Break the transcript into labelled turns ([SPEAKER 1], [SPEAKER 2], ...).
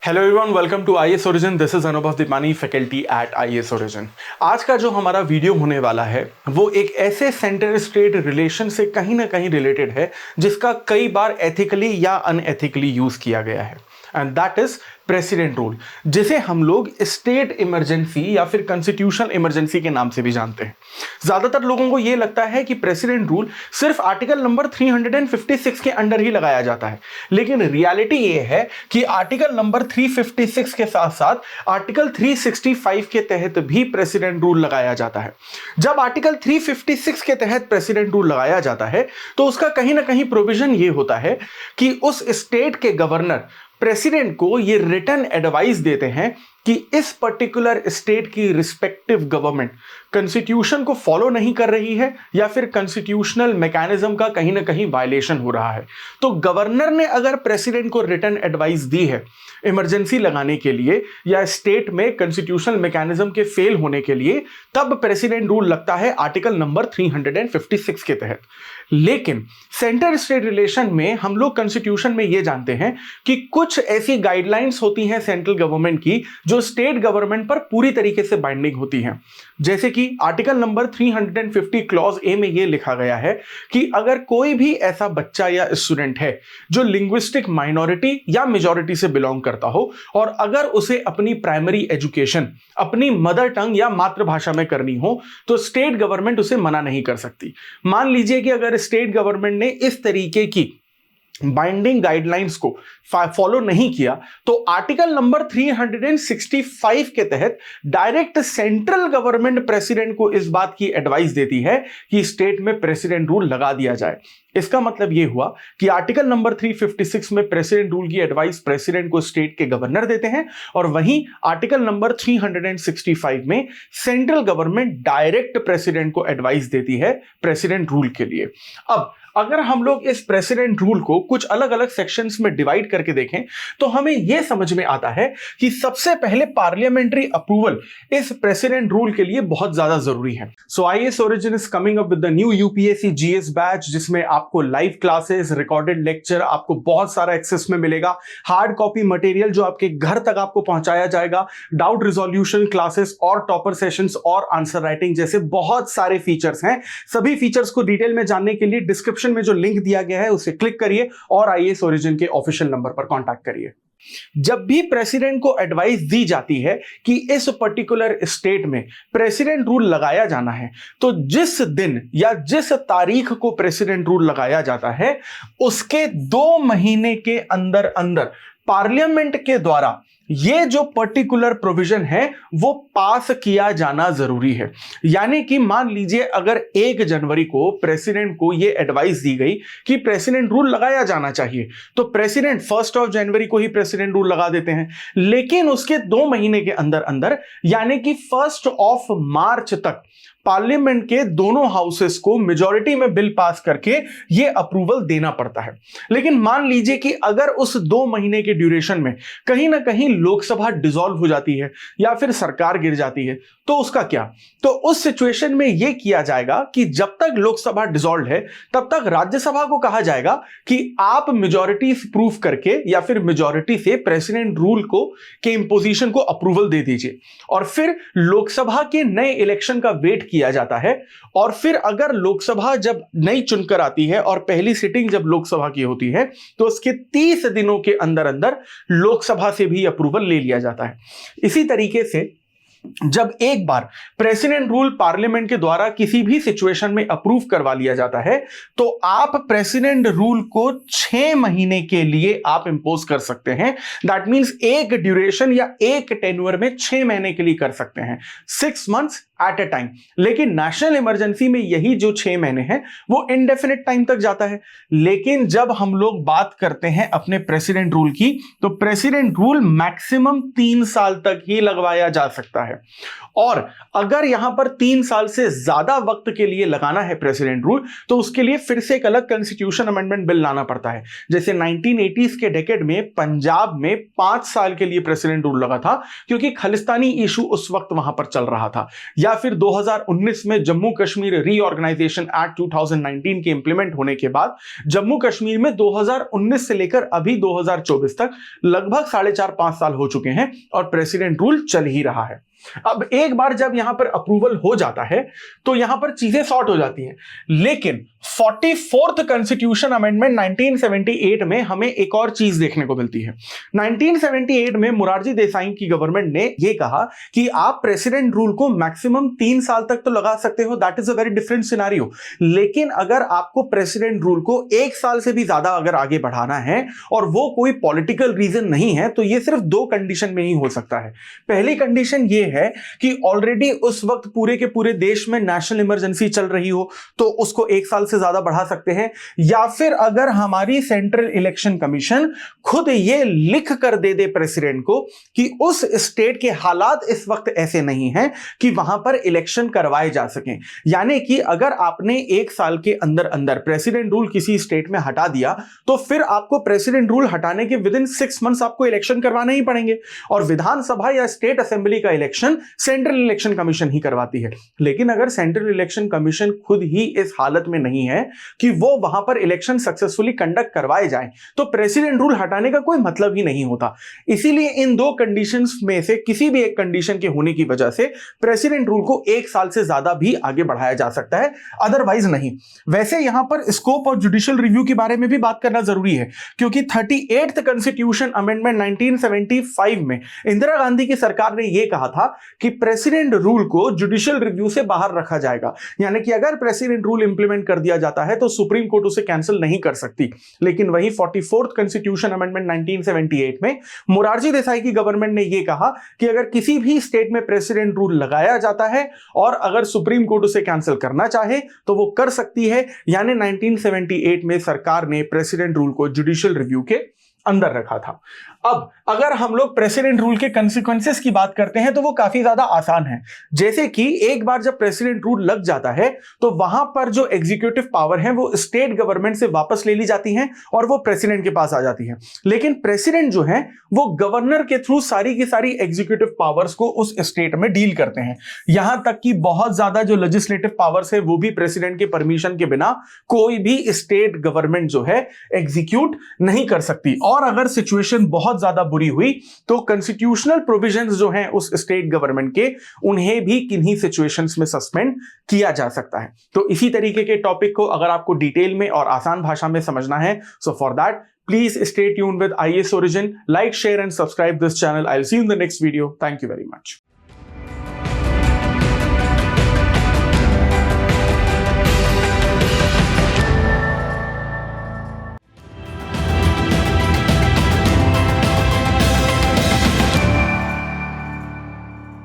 [SPEAKER 1] Hello everyone, welcome to IAS origin. This is Anubhav Dipani, faculty at IAS origin. आज का जो हमारा वीडियो होने वाला है वो एक ऐसे सेंटर स्टेट रिलेशन से कहीं ना कहीं रिलेटेड है जिसका कई बार एथिकली या अनएथिकली यूज किया गया है, and that is president rule, जिसे हम लोग स्टेट इमरजेंसी या फिर कॉन्स्टिट्यूशनल इमरजेंसी के नाम से भी जानते हैं। ज्यादातर लोगों को यह लगता है कि प्रेसिडेंट रूल सिर्फ आर्टिकल नंबर 356 के अंडर ही लगाया जाता है, लेकिन रियलिटी यह है कि आर्टिकल नंबर 356 के साथ साथ आर्टिकल 365 के तहत भी प्रेसिडेंट रूल लगाया जाता है। जब आर्टिकल 356 के तहत प्रेसिडेंट रूल लगाया जाता है तो उसका कहीं ना कहीं प्रोविजन यह होता है कि उस स्टेट के गवर्नर प्रेसिडेंट को ये रिटर्न एडवाइस देते हैं कि इस पर्टिकुलर स्टेट की रिस्पेक्टिव गवर्नमेंट कॉन्स्टिट्यूशन को फॉलो नहीं कर रही है या फिर कॉन्स्टिट्यूशनल मैकेनिज्म का कहीं ना कहीं वायलेशन हो रहा है। तो गवर्नर ने अगर प्रेसिडेंट को रिटर्न एडवाइस दी है इमरजेंसी लगाने के लिए या स्टेट में कॉन्स्टिट्यूशनल मैकेनिज्म के फेल होने के लिए, तब प्रेसिडेंट रूल लगता है आर्टिकल नंबर 356 के तहत। लेकिन सेंटर स्टेट रिलेशन में हम लोग कॉन्स्टिट्यूशन में यह जानते हैं कि कुछ ऐसी गाइडलाइंस होती हैं सेंट्रल गवर्नमेंट की जो स्टेट गवर्नमेंट पर पूरी तरीके से बाइंडिंग होती हैं। जैसे कि आर्टिकल नंबर 350 क्लॉज ए में यह लिखा गया है कि अगर कोई भी ऐसा बच्चा या स्टूडेंट है जो लिंग्विस्टिक माइनॉरिटी या मेजॉरिटी से बिलोंग करता हो और अगर उसे अपनी प्राइमरी एजुकेशन अपनी मदर टंग या मातृभाषा में करनी हो तो स्टेट गवर्नमेंट उसे मना नहीं कर सकती। मान लीजिए कि अगर स्टेट गवर्नमेंट ने इस तरीके की बाइंडिंग गाइडलाइंस को फॉलो नहीं किया तो आर्टिकल नंबर 365 के तहत डायरेक्ट सेंट्रल गवर्नमेंट प्रेसिडेंट को इस बात की एडवाइस देती है कि स्टेट में प्रेसिडेंट रूल लगा दिया जाए। इसका मतलब यह हुआ कि आर्टिकल नंबर 356 में प्रेसिडेंट रूल की एडवाइस प्रेसिडेंट को स्टेट के गवर्नर देते हैं और वहीं आर्टिकल नंबर 365 में सेंट्रल गवर्नमेंट डायरेक्ट प्रेसिडेंट को एडवाइस देती है प्रेसिडेंट रूल के लिए। अब अगर हम लोग इस प्रेसिडेंट रूल को कुछ अलग अलग सेक्शंस में डिवाइड करके देखें तो हमें यह समझ में आता है कि सबसे पहले पार्लियामेंट्री अप्रूवल इस प्रेसिडेंट रूल के लिए बहुत ज्यादा जरूरी है। So IAS Origin is coming up with the new UPSC GS batch, जिसमें आपको लाइव क्लासेस, रिकॉर्डेड लेक्चर, आपको बहुत सारा एक्सेस में मिलेगा, हार्ड कॉपी मटेरियल जो आपके घर तक आपको पहुंचाया जाएगा, डाउट रिजोल्यूशन क्लासेस और टॉपर सेशंस और आंसर राइटिंग जैसे बहुत सारे फीचर्स हैं। सभी फीचर्स को डिटेल में जानने के लिए डिस्क्रिप्शन में जो लिंक दिया गया है उसे क्लिक करिए और आईएएस ओरिजिन के ऑफिशियल नंबर पर कांटेक्ट करिए। जब भी प्रेसिडेंट को एडवाइस दी जाती है कि इस पर्टिकुलर स्टेट में प्रेसिडेंट रूल लगाया जाना है तो जिस दिन या जिस तारीख को प्रेसिडेंट रूल लगाया जाता है उसके 2 महीने के अंदर अंदर पार्लियामेंट के द्वारा ये जो पर्टिकुलर प्रोविजन है वो पास किया जाना जरूरी है। यानी कि मान लीजिए अगर 1 जनवरी को प्रेसिडेंट को ये एडवाइस दी गई कि प्रेसिडेंट रूल लगाया जाना चाहिए तो प्रेसिडेंट 1 जनवरी को ही प्रेसिडेंट रूल लगा देते हैं, लेकिन उसके 2 महीने के अंदर अंदर यानी कि 1 मार्च तक पार्लियामेंट के दोनों हाउसेस को मेजॉरिटी में बिल पास करके यह अप्रूवल देना पड़ता है। लेकिन मान लीजिए कि अगर उस 2 महीने के ड्यूरेशन में कहीं ना कहीं लोकसभा डिसॉल्व हो जाती है या फिर सरकार गिर जाती है तो उसका क्या? तो उस सिचुएशन में यह किया जाएगा कि जब तक लोकसभा डिसॉल्व है तब तक राज्यसभा को कहा जाएगा कि आप मेजॉरिटी प्रूफ करके या फिर मेजॉरिटी से प्रेसिडेंट रूल को के इंपोजिशन को अप्रूवल दे दीजिए और फिर लोकसभा के नए इलेक्शन का वेट किया जाता है। और फिर अगर लोकसभा जब नई चुनकर आती है और पहली सिटिंग जब लोकसभा की होती है तो उसके 30 दिनों के अंदर अंदर लोकसभा से भी अप्रूवल ले लिया जाता है। इसी तरीके से जब एक बार प्रेसिडेंट रूल पार्लियामेंट के द्वारा किसी भी सिचुएशन में अप्रूव करवा लिया जाता है तो आप प्रेसिडेंट रूल को 6 महीने के लिए आप इंपोज कर सकते हैं। दैट मींस एक ड्यूरेशन या एक टेन्योर में 6 महीने के लिए कर सकते हैं, 6 मंथ्स एट ए टाइम। लेकिन नेशनल इमरजेंसी में यही जो 6 महीने हैं वो इनडेफिनिट टाइम तक जाता है। लेकिन जब हम लोग बात करते हैं अपने प्रेसिडेंट रूल की तो प्रेसिडेंट रूल मैक्सिमम 3 साल तक ही लगवाया जा सकता है। और अगर यहां पर 3 साल से ज्यादा वक्त के लिए लगाना है प्रेसिडेंट रूल तो उसके लिए फिर से एक अलग कॉन्स्टिट्यूशन अमेंडमेंट बिल लाना पड़ता है। जैसे 1980s के डेकेड में पंजाब में 5 साल के लिए प्रेसिडेंट रूल लगा था क्योंकि खालिस्तानी इशू उस वक्त वहां पर चल रहा था। या फिर 2019 में जम्मू कश्मीर रीऑर्गेनाइजेशन एक्ट 2019 के इंप्लीमेंट होने के बाद जम्मू कश्मीर में 2019 से लेकर अभी 2024 तक लगभग 4.5 साल हो चुके हैं और प्रेसिडेंट रूल चल ही रहा है। अब एक बार जब यहां पर अप्रूवल हो जाता है तो यहां पर चीजें सॉर्ट हो जाती हैं, लेकिन 44th कॉन्स्टिट्यूशन अमेंडमेंट 1978 में हमें एक और चीज देखने को मिलती है। 1978 में मोरारजी देसाई की गवर्नमेंट ने यह कहा कि आप प्रेसिडेंट रूल को मैक्सिमम 3 साल तक तो लगा सकते हो, that is a very different scenario, लेकिन अगर आपको प्रेसिडेंट रूल को 1 साल से भी ज्यादा अगर आगे बढ़ाना है और वो कोई पॉलिटिकल रीजन नहीं है तो यह सिर्फ 2 कंडीशन में ही हो सकता है। पहली कंडीशन यह है कि ऑलरेडी उस वक्त पूरे के पूरे देश में नेशनल इमरजेंसी चल रही हो तो उसको 1 साल से ज्यादा बढ़ा सकते हैं, या फिर अगर हमारी सेंट्रल इलेक्शन कमीशन खुद ये लिख कर दे दे प्रेसिडेंट को कि उस स्टेट के हालात इस वक्त ऐसे नहीं हैं कि वहां पर इलेक्शन करवाए जा सकें। यानी कि अगर आपने 1 साल के अंदर अंदर प्रेसिडेंट रूल किसी स्टेट में हटा दिया तो फिर आपको प्रेसिडेंट रूल हटाने के विद इन 6 मंथ्स आपको इलेक्शन करवाने ही पड़ेंगे, और विधानसभा या स्टेट असेंबली का इलेक्शन सेंट्रल इलेक्शन कमीशन ही करवाती है। लेकिन अगर सेंट्रल इलेक्शन कमीशन खुद ही इस हालत में नहीं है कि वो वहां पर इलेक्शन सक्सेसफुली कंडक्ट करवाए जाएं, तो प्रेसिडेंट रूल हटाने का कोई मतलब ही नहीं होता। इसीलिए इन 2 कंडीशंस में से किसी भी एक कंडीशन के होने की वजह से प्रेसिडेंट रूल को 1 साल से ज्यादा भी आगे बढ़ाया जा सकता है, अदरवाइज नहीं। वैसे यहां पर स्कोप और जुडिशियल रिव्यू के बारे में भी बात करना जरूरी है, क्योंकि 38th कॉन्स्टिट्यूशन अमेंडमेंट 1975 में इंदिरा गांधी की सरकार ने यह कहा था कि प्रेसिडेंट रूल को जुडिशियल रिव्यू से बाहर रखा जाएगा। यानी कि अगर प्रेसिडेंट रूल इंप्लीमेंट कर दिया जाता है तो सुप्रीम कोर्ट उसे कैंसिल नहीं कर सकती। लेकिन वही 44th कॉन्स्टिट्यूशन अमेंडमेंट 1978 में मोरारजी देसाई की गवर्नमेंट ने यह कहा कि अगर किसी भी स्टेट में प्रेसिडेंट रूल लगाया जाता है और अगर सुप्रीम कोर्ट उसे कैंसिल करना चाहे तो वो कर सकती है। यानी 1978 में सरकार ने प्रेसिडेंट रूल को जुडिशियल रिव्यू के अंदर रखा था। अब अगर हम लोग प्रेसिडेंट रूल के कंसिक्वेंसेस की बात करते हैं तो वो काफी ज्यादा आसान है। जैसे कि एक बार जब प्रेसिडेंट रूल लग जाता है तो वहां पर जो एग्जीक्यूटिव पावर है वो स्टेट गवर्नमेंट से वापस ले ली जाती हैं और वो प्रेसिडेंट के पास आ जाती है। लेकिन प्रेसिडेंट जो है वो गवर्नर के थ्रू सारी की सारी एग्जीक्यूटिव पावर्स को उस स्टेट में डील करते हैं। यहां तक कि बहुत ज्यादा जो लेजिस्लेटिव पावर्स है वो भी प्रेसिडेंट के परमिशन के बिना कोई भी स्टेट गवर्नमेंट जो है एग्जीक्यूट नहीं कर सकती। और अगर सिचुएशन बहुत ज्यादा बुरी हुई तो कॉन्स्टिट्यूशनल प्रोविजंस जो हैं उस स्टेट गवर्नमेंट के, उन्हें भी किन्हीं सिचुएशंस में सस्पेंड किया जा सकता है। तो इसी तरीके के टॉपिक को अगर आपको डिटेल में और आसान भाषा में समझना है, so for that please stay tuned with IAS Origin, like, share and subscribe this channel. I'll see you in the next video. Thank you very much.